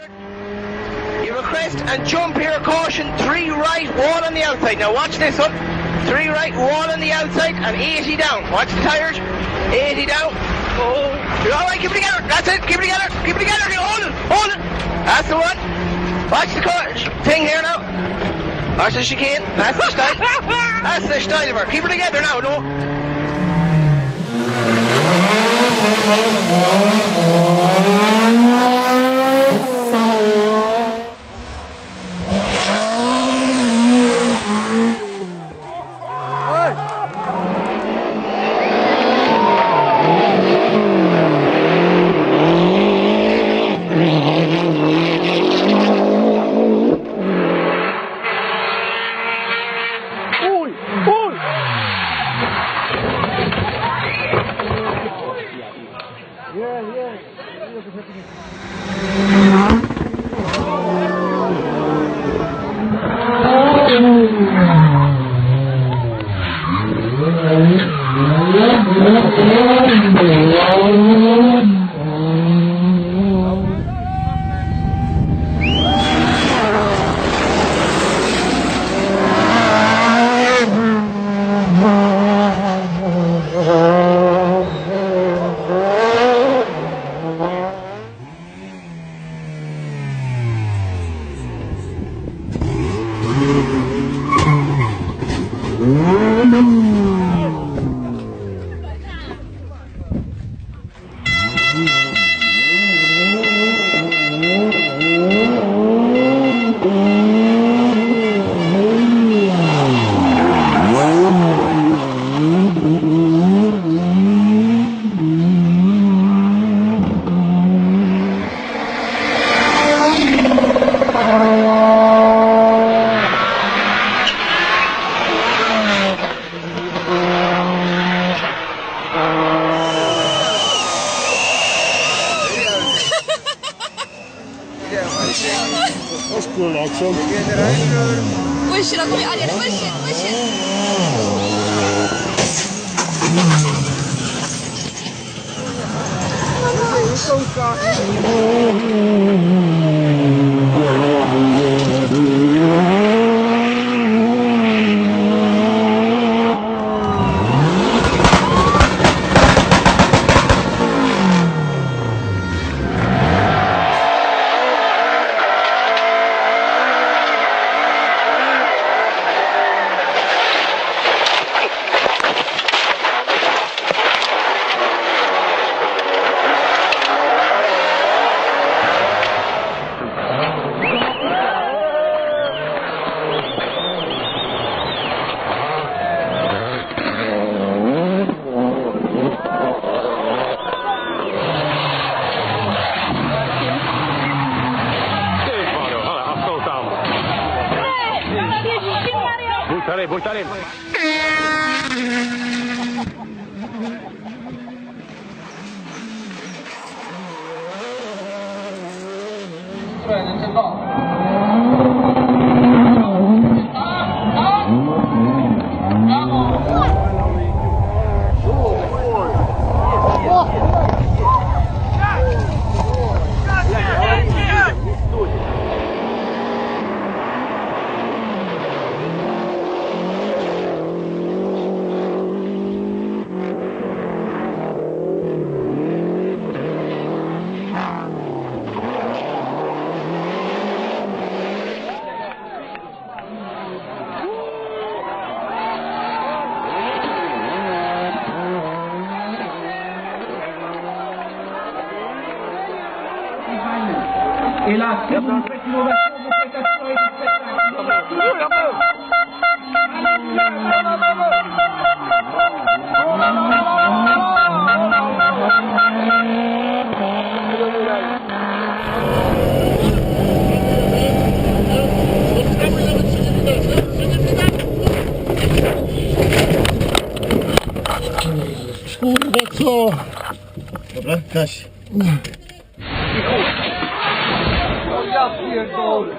You request and jump here, caution, 3 right, 1 on the outside. Now watch this one. 3 right, 1 on the outside, and 80 down. Watch the tires. 80 down. Oh, you're all right. Keep it together. That's it. Keep it together. Keep it together. Hold it. Hold it. That's the one. Watch the thing here now. Watch the chicane. That's the style. That's the style of her. Keep it together now. No. That's cool, Axel. Push it, Ariel, push it, push it. Buttare. E la seconda innovazione Kurwa co? Dobra, Kaś. Ja pierdolę.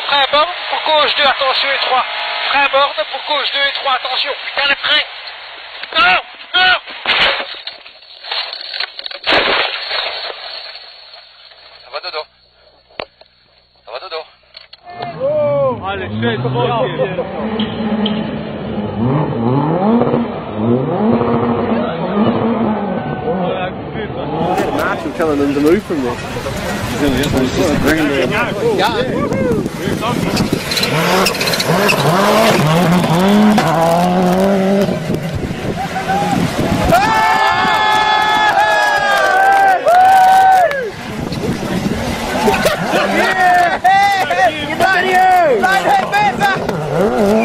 Frein borne pour gauche 2, attention et 3. Frein borne pour gauche 2 et 3, attention. Putain, le frein. Non, non. Ça va dodo. Ça va dodo. Oh, allez, c'est Marshall telling them to move from this. Right here! Right here,